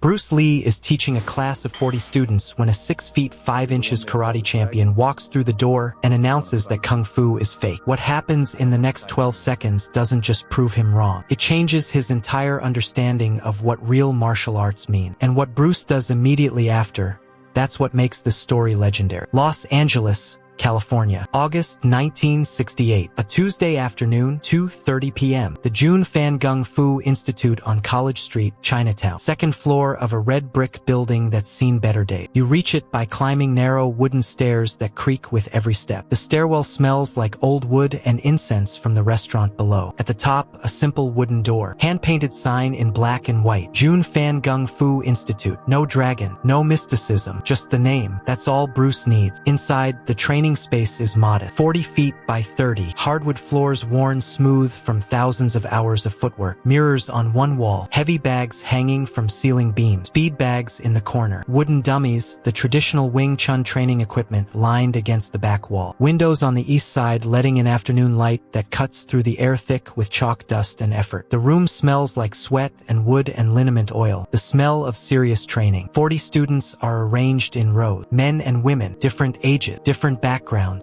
Bruce Lee is teaching a class of 40 students when a 6 feet 5 inches karate champion walks through the door and announces that Kung Fu is fake. What happens in the next 12 seconds doesn't just prove him wrong. It changes his entire understanding of what real martial arts mean. And what Bruce does immediately after, that's what makes this story legendary. Los Angeles, California, August 1968, a Tuesday afternoon, 2:30 p.m. The Jun Fan Kung Fu Institute on College Street, Chinatown. Second floor of a red brick building that's seen better days. You reach it by climbing narrow wooden stairs that creak with every step. The stairwell smells like old wood and incense from the restaurant below. At the top, a simple wooden door. Hand-painted sign in black and white. Jun Fan Kung Fu Institute. No dragon, no mysticism, just the name. That's all Bruce needs. Inside, the training space is modest, 40 feet by 30, hardwood floors worn smooth from thousands of hours of footwork, mirrors on one wall, heavy bags hanging from ceiling beams, speed bags in the corner, wooden dummies, the traditional Wing Chun training equipment lined against the back wall, windows on the east side letting in afternoon light that cuts through the air thick with chalk dust and effort. The room smells like sweat and wood and liniment oil, the smell of serious training. 40 students are arranged in rows, men and women, different ages, different background,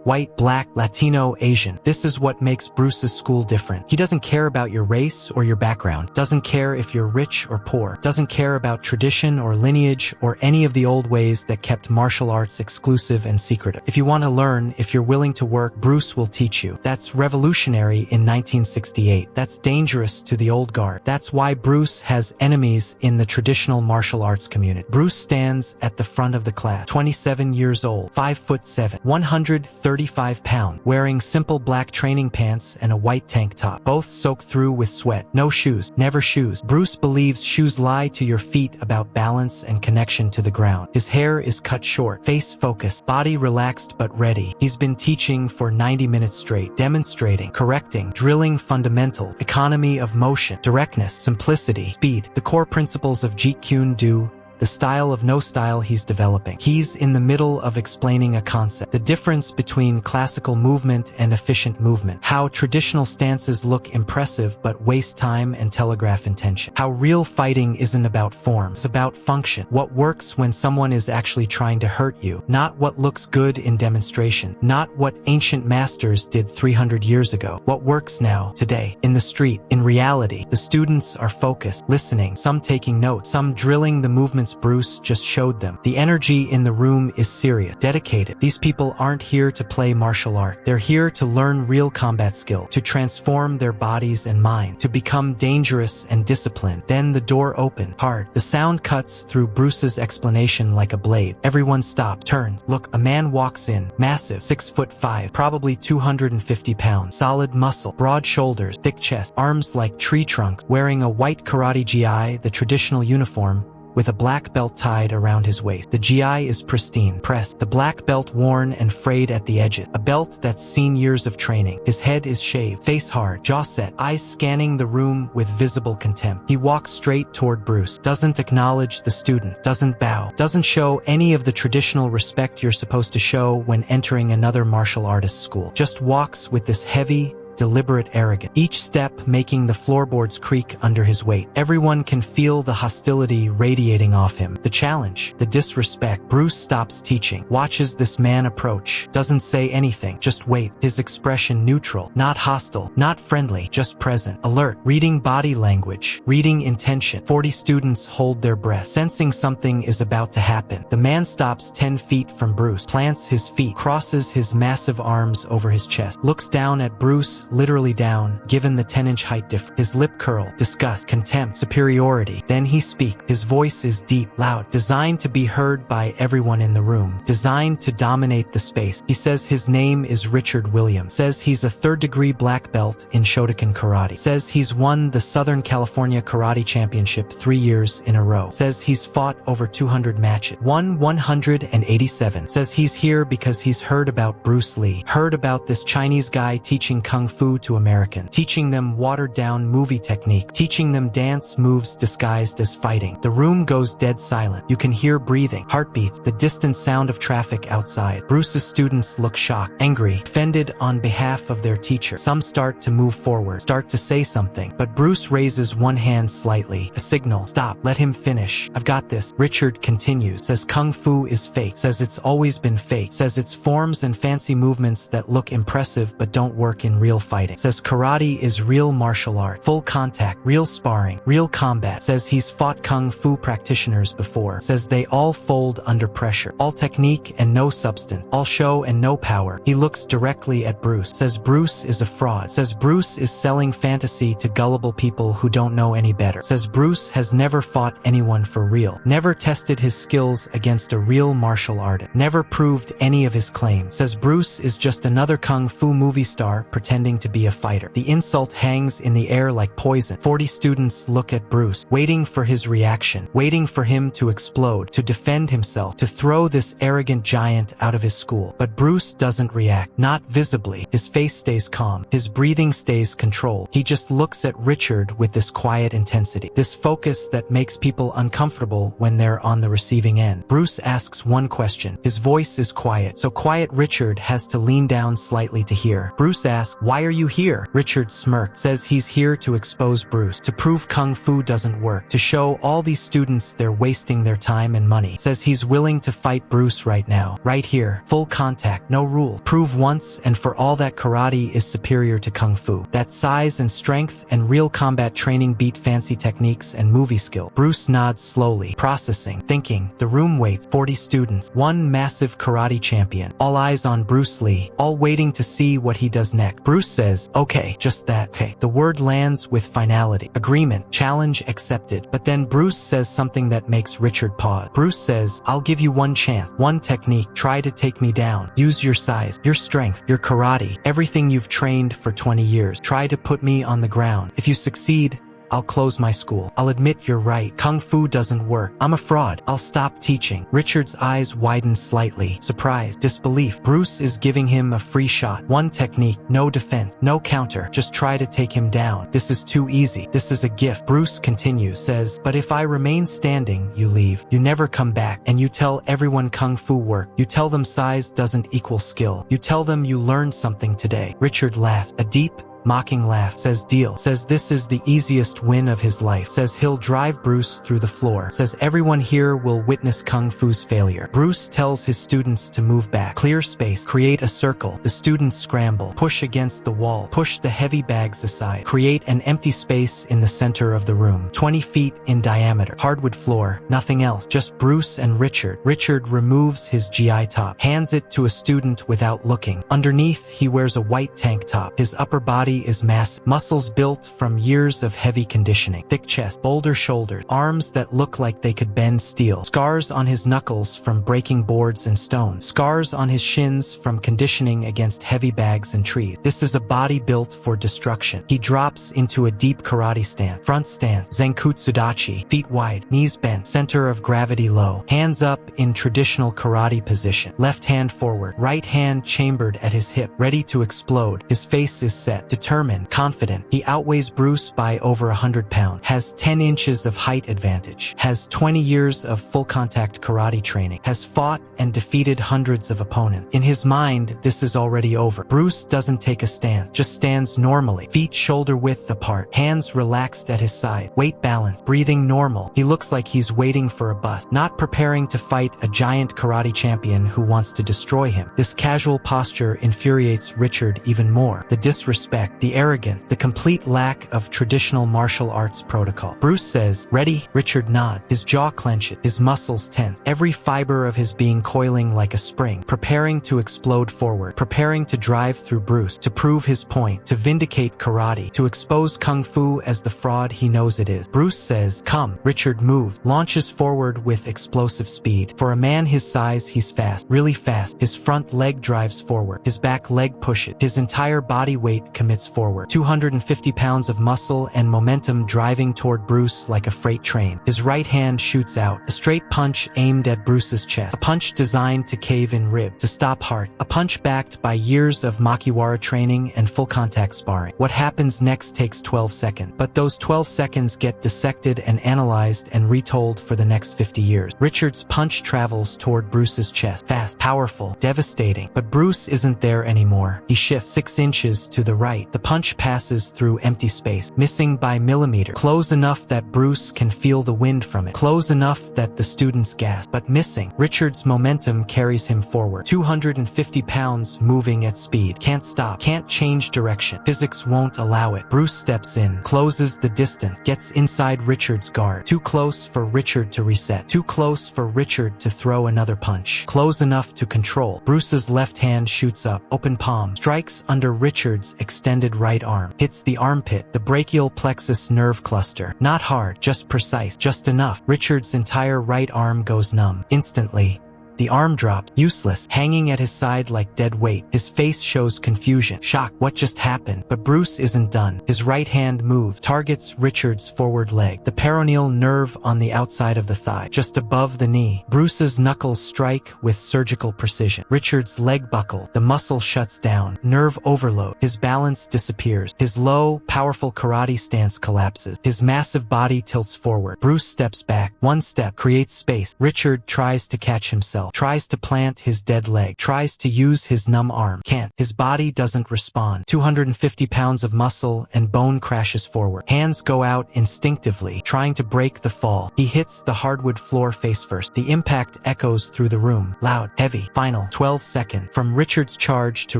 white, black, Latino, Asian. This is what makes Bruce's school different. He doesn't care about your race or your background, doesn't care if you're rich or poor, doesn't care about tradition or lineage or any of the old ways that kept martial arts exclusive and secretive. If you want to learn, if you're willing to work, Bruce will teach you. That's revolutionary in 1968. That's dangerous to the old guard. That's why Bruce has enemies in the traditional martial arts community. Bruce stands at the front of the class, 27 years old, 5'7", 135 pounds, wearing simple black training pants and a white tank top, both soaked through with sweat. No shoes, never shoes. Bruce believes shoes lie to your feet about balance and connection to the ground. His hair is cut short, face focused, body relaxed but ready. He's been teaching for 90 minutes straight, demonstrating, correcting, drilling fundamentals, economy of motion, directness, simplicity, speed, the core principles of Jeet Kune Do, the style of no style he's developing. He's in the middle of explaining a concept, the difference between classical movement and efficient movement, how traditional stances look impressive but waste time and telegraph intention, how real fighting isn't about form, it's about function, what works when someone is actually trying to hurt you, not what looks good in demonstration, not what ancient masters did 300 years ago, what works now, today, in the street, in reality. The students are focused, listening, some taking notes, some drilling the movements Bruce just showed them. The energy in the room is serious, dedicated. These people aren't here to play martial art. They're here to learn real combat skill, to transform their bodies and mind, to become dangerous and disciplined. Then the door opened, hard. The sound cuts through Bruce's explanation like a blade. Everyone stops, turns. Look, a man walks in, massive, 6'5", probably 250 pounds, solid muscle, broad shoulders, thick chest, arms like tree trunks, wearing a white karate gi, the traditional uniform, with a black belt tied around his waist. The GI is pristine, pressed, the black belt worn and frayed at the edges, a belt that's seen years of training. His head is shaved, face hard, jaw set, eyes scanning the room with visible contempt. He walks straight toward Bruce, doesn't acknowledge the student, doesn't bow, doesn't show any of the traditional respect you're supposed to show when entering another martial artist school. Just walks with this heavy, deliberate arrogance, each step making the floorboards creak under his weight. Everyone can feel the hostility radiating off him, the challenge, the disrespect. Bruce stops teaching, watches this man approach, doesn't say anything, just waits, his expression neutral, not hostile, not friendly, just present, alert, reading body language, reading intention. 40 students hold their breath, sensing something is about to happen. The man stops 10 feet from Bruce, plants his feet, crosses his massive arms over his chest, looks down at Bruce, literally down, given the 10-inch height difference. His lip curl, disgust, contempt, superiority. Then he speaks. His voice is deep, loud, designed to be heard by everyone in the room, designed to dominate the space. He says his name is Richard Williams, says he's a third-degree black belt in Shotokan karate, says he's won the Southern California Karate Championship 3 years in a row, says he's fought over 200 matches, won 187, says he's here because he's heard about Bruce Lee, heard about this Chinese guy teaching Kung Fu to Americans, teaching them watered-down movie technique, teaching them dance moves disguised as fighting. The room goes dead silent. You can hear breathing, heartbeats, the distant sound of traffic outside. Bruce's students look shocked, angry, offended on behalf of their teacher. Some start to move forward, start to say something, but Bruce raises one hand slightly, a signal. Stop, let him finish. I've got this. Richard continues, says Kung Fu is fake, says it's always been fake, says it's forms and fancy movements that look impressive but don't work in real fighting, says karate is real martial art, full contact, real sparring, real combat, says he's fought Kung Fu practitioners before, says they all fold under pressure, all technique and no substance, all show and no power. He looks directly at Bruce, says Bruce is a fraud, says Bruce is selling fantasy to gullible people who don't know any better, says Bruce has never fought anyone for real, never tested his skills against a real martial artist, never proved any of his claims, says Bruce is just another Kung Fu movie star pretending to be a fighter. The insult hangs in the air like poison. 40 students look at Bruce, waiting for his reaction, waiting for him to explode, to defend himself, to throw this arrogant giant out of his school. But Bruce doesn't react, not visibly. His face stays calm, his breathing stays controlled. He just looks at Richard with this quiet intensity, this focus that makes people uncomfortable when they're on the receiving end. Bruce asks one question. His voice is quiet, so quiet Richard has to lean down slightly to hear. Bruce asks, "Why are you here?" Richard smirks, says he's here to expose Bruce, to prove Kung Fu doesn't work, to show all these students they're wasting their time and money. Says he's willing to fight Bruce right now, right here, full contact, no rules. Prove once and for all that karate is superior to Kung Fu, that size and strength and real combat training beat fancy techniques and movie skill. Bruce nods slowly, processing, thinking. The room waits. 40 students, one massive karate champion, all eyes on Bruce Lee, all waiting to see what he does next. Bruce says, "Okay, just that, okay." The word lands with finality. Agreement, challenge accepted. But then Bruce says something that makes Richard pause. Bruce says, "I'll give you one chance, one technique. Try to take me down. Use your size, your strength, your karate, everything you've trained for 20 years. Try to put me on the ground. If you succeed, I'll close my school. I'll admit you're right. Kung Fu doesn't work. I'm a fraud. I'll stop teaching." Richard's eyes widen slightly. Surprise, disbelief. Bruce is giving him a free shot. One technique, no defense, no counter. Just try to take him down. This is too easy. This is a gift. Bruce continues, says, "But if I remain standing, you leave. You never come back. And you tell everyone Kung Fu work. You tell them size doesn't equal skill. You tell them you learned something today." Richard laughed. A deep, mocking laugh. Says deal. Says this is the easiest win of his life. Says he'll drive Bruce through the floor. Says everyone here will witness Kung Fu's failure. Bruce tells his students to move back. Clear space. Create a circle. The students scramble. Push against the wall. Push the heavy bags aside. Create an empty space in the center of the room. 20 feet in diameter. Hardwood floor. Nothing else. Just Bruce and Richard. Richard removes his GI top. Hands it to a student without looking. Underneath, he wears a white tank top. His upper body is massive, muscles built from years of heavy conditioning, thick chest, boulder shoulders, arms that look like they could bend steel, scars on his knuckles from breaking boards and stones, scars on his shins from conditioning against heavy bags and trees. This is a body built for destruction. He drops into a deep karate stance, front stance, Zenkutsu dachi, feet wide, knees bent, center of gravity low, hands up in traditional karate position, left hand forward, right hand chambered at his hip, ready to explode. His face is set, determined, confident. He outweighs Bruce by over 100 pounds, has 10 inches of height advantage, has 20 years of full contact karate training, has fought and defeated hundreds of opponents. In his mind, this is already over. Bruce doesn't take a stance, just stands normally, feet shoulder width apart, hands relaxed at his side, weight balanced, breathing normal. He looks like he's waiting for a bus, not preparing to fight a giant karate champion who wants to destroy him. This casual posture infuriates Richard even more. The disrespect, the arrogance, the complete lack of traditional martial arts protocol. Bruce says, "Ready?" Richard nods. His jaw clenches, his muscles tense, every fiber of his being coiling like a spring, preparing to explode forward, preparing to drive through Bruce, to prove his point, to vindicate karate, to expose Kung Fu as the fraud he knows it is. Bruce says, "Come." Richard moves, launches forward with explosive speed. For a man his size, he's fast, really fast. His front leg drives forward, his back leg pushes, his entire body weight commits strides forward. 250 pounds of muscle and momentum driving toward Bruce like a freight train. His right hand shoots out, a straight punch aimed at Bruce's chest. A punch designed to cave in rib, to stop heart. A punch backed by years of Makiwara training and full contact sparring. What happens next takes 12 seconds, but those 12 seconds get dissected and analyzed and retold for the next 50 years. Richard's punch travels toward Bruce's chest. Fast, powerful, devastating. But Bruce isn't there anymore. He shifts 6 inches to the right. The punch passes through empty space, missing by millimeter. Close enough that Bruce can feel the wind from it. Close enough that the students gasp, but missing. Richard's momentum carries him forward. 250 pounds moving at speed. Can't stop. Can't change direction. Physics won't allow it. Bruce steps in, closes the distance, gets inside Richard's guard. Too close for Richard to reset. Too close for Richard to throw another punch. Close enough to control. Bruce's left hand shoots up, open palm, strikes under Richard's extended right arm. Hits the armpit, the brachial plexus nerve cluster. Not hard, just precise, just enough. Richard's entire right arm goes numb. Instantly, the arm dropped, useless, hanging at his side like dead weight. His face shows confusion, shock. What just happened? But Bruce isn't done. His right hand move targets Richard's forward leg, the peroneal nerve on the outside of the thigh, just above the knee. Bruce's knuckles strike with surgical precision. Richard's leg buckle, the muscle shuts down, nerve overload. His balance disappears. His low, powerful karate stance collapses. His massive body tilts forward. Bruce steps back. One step creates space. Richard tries to catch himself. Tries to plant his dead leg, tries to use his numb arm, can't. His body doesn't respond. 250 pounds of muscle and bone crashes forward. Hands go out instinctively, trying to break the fall. He hits the hardwood floor face first. The impact echoes through the room, loud, heavy. Final 12 seconds. From Richard's charge to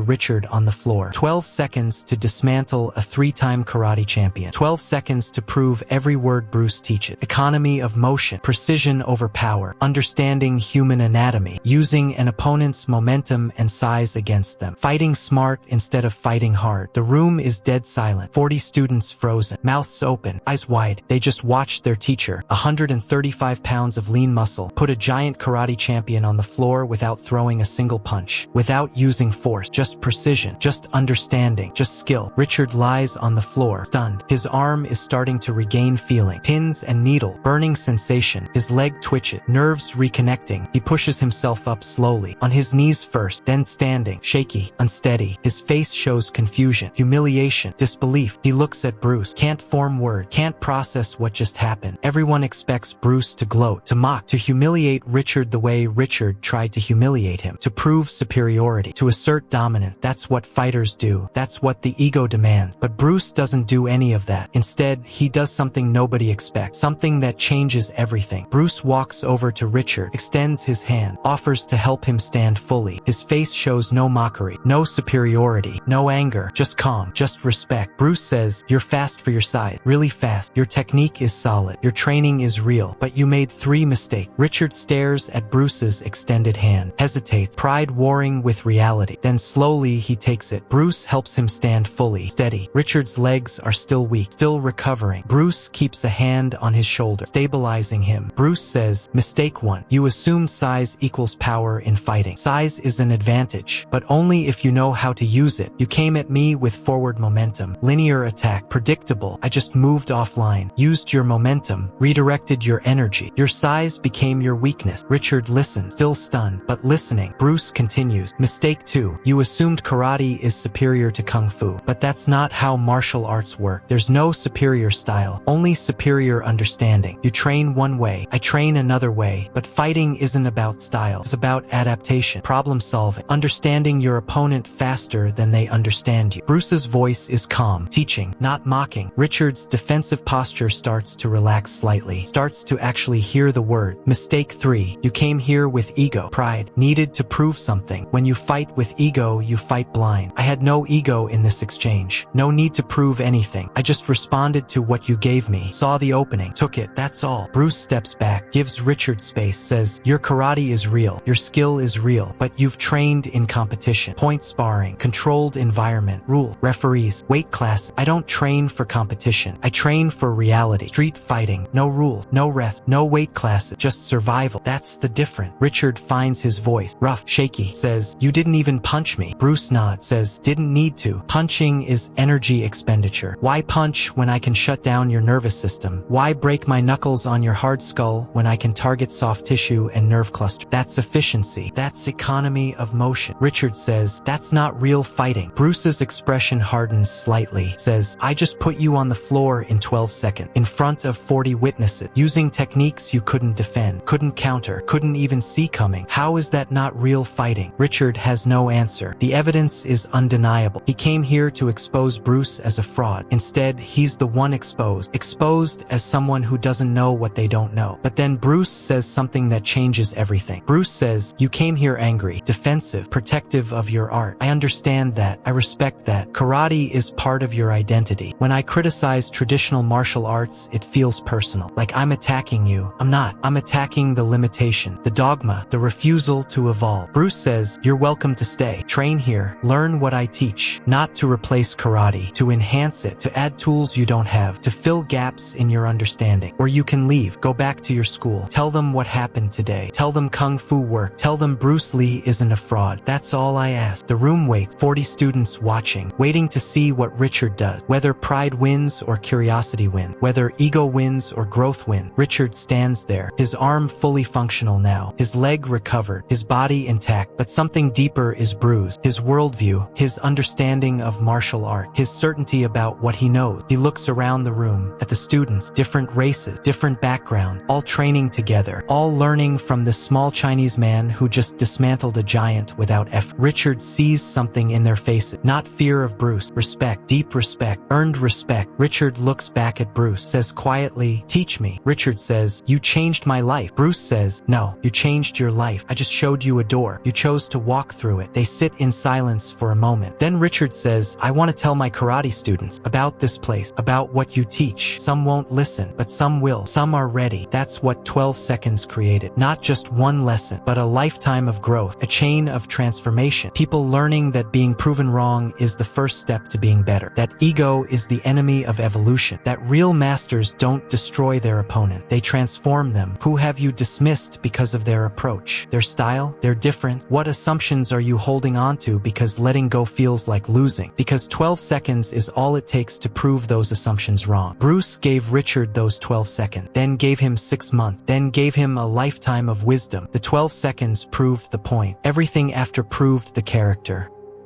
Richard on the floor. 12 seconds to dismantle a 3-time karate champion. 12 seconds to prove every word Bruce teaches. Economy of motion, precision over power, understanding human anatomy, using an opponent's momentum and size against them, fighting smart instead of fighting hard. The room is dead silent. 40 students frozen, mouths open, eyes wide. They just watched their teacher, 135 pounds of lean muscle, put a giant karate champion on the floor without throwing a single punch, without using force, just precision, just understanding, just skill. Richard lies on the floor, stunned. His arm is starting to regain feeling. Pins and needle, burning sensation. His leg twitches, nerves reconnecting. He pushes himself up slowly, on his knees first, then standing, shaky, unsteady. His face shows confusion, humiliation, disbelief. He looks at Bruce, can't form word, can't process what just happened. Everyone expects Bruce to gloat, to mock, to humiliate Richard the way Richard tried to humiliate him, to prove superiority, to assert dominance. That's what fighters do. That's what the ego demands. But Bruce doesn't do any of that. Instead, he does something nobody expects, something that changes everything. Bruce walks over to Richard, extends his hand, offers to help him stand fully. His face shows no mockery, no superiority, no anger, just calm, just respect. Bruce says, "You're fast for your size, really fast. Your technique is solid. Your training is real, but you made 3 mistakes." Richard stares at Bruce's extended hand, hesitates, pride warring with reality. Then slowly he takes it. Bruce helps him stand fully, steady. Richard's legs are still weak, still recovering. Bruce keeps a hand on his shoulder, stabilizing him. Bruce says, "Mistake 1. You assumed size equals power in fighting. Size is an advantage, but only if you know how to use it. You came at me with forward momentum, linear attack, predictable. I just moved offline, used your momentum, redirected your energy. Your size became your weakness." Richard listens, still stunned, but listening. Bruce continues, "Mistake 2. You assumed karate is superior to kung fu, but that's not how martial arts work. There's no superior style, only superior understanding. You train one way, I train another way, but fighting isn't about style. It's about adaptation, problem solving, understanding your opponent faster than they understand you." Bruce's voice is calm, teaching, not mocking. Richard's defensive posture starts to relax slightly, starts to actually hear the word. "Mistake 3. You came here with ego, pride, needed to prove something. When you fight with ego, you fight blind. I had no ego in this exchange. No need to prove anything. I just responded to what you gave me, saw the opening, took it, that's all." Bruce steps back, gives Richard space, says, "Your karate is is real. Your skill is real, but you've trained in competition. Point sparring, controlled environment, rule, referees, weight class. I don't train for competition. I train for reality. Street fighting, no rules, no ref, no weight classes, just survival. That's the difference. Richard finds his voice. Rough, shaky, says, you didn't even punch me. Bruce nods, says, didn't need to. Punching is energy expenditure. Why punch when I can shut down your nervous system? Why break my knuckles on your hard skull when I can target soft tissue and nerve cluster? That's efficiency. That's economy of motion. Richard says, that's not real fighting. Bruce's expression hardens slightly, says, I just put you on the floor in 12 seconds, in front of 40 witnesses, using techniques you couldn't defend, couldn't counter, couldn't even see coming. How is that not real fighting? Richard has no answer. The evidence is undeniable. He came here to expose Bruce as a fraud. Instead, he's the one exposed as someone who doesn't know what they don't know. But then Bruce says something that changes everything. Bruce says, you came here angry, defensive, protective of your art. I understand that. I respect that. Karate is part of your identity. When I criticize traditional martial arts, it feels personal. Like I'm attacking you. I'm not. I'm attacking the limitation, the dogma, the refusal to evolve. Bruce says, you're welcome to stay. Train here. Learn what I teach. Not to replace karate, to enhance it, to add tools you don't have, to fill gaps in your understanding. Or you can leave. Go back to your school. Tell them what happened today. Tell them Kung Fu worked. Tell them Bruce Lee isn't a fraud. That's all I ask. The room waits. 40 students watching, waiting to see what Richard does. Whether pride wins or curiosity wins. Whether ego wins or growth wins. Richard stands there, his arm fully functional now, his leg recovered, his body intact, but something deeper is bruised. His worldview, his understanding of martial art, his certainty about what he knows. He looks around the room, at the students, different races, different backgrounds, all training together, all learning from this small Chinese man who just dismantled a giant without effort. Richard sees something in their faces, not fear of Bruce, respect, deep respect, earned respect. Richard looks back at Bruce, says quietly, teach me. Richard says, you changed my life. Bruce says, no, you changed your life. I just showed you a door. You chose to walk through it. They sit in silence for a moment. Then Richard says, I want to tell my karate students about this place, about what you teach. Some won't listen, but some will. Some are ready. That's what 12 seconds created. Not just one lesson, but a lifetime of growth, a chain of transformation. People learning that being proven wrong is the first step to being better. That ego is the enemy of evolution. That real masters don't destroy their opponent. They transform them. Who have you dismissed because of their approach, their style, their difference? What assumptions are you holding on to because letting go feels like losing? Because 12 seconds is all it takes to prove those assumptions wrong. Bruce gave Richard those 12 seconds, then gave him 6 months, then gave him a lifetime of wisdom. The 12 seconds proved the point. Everything after proved the character.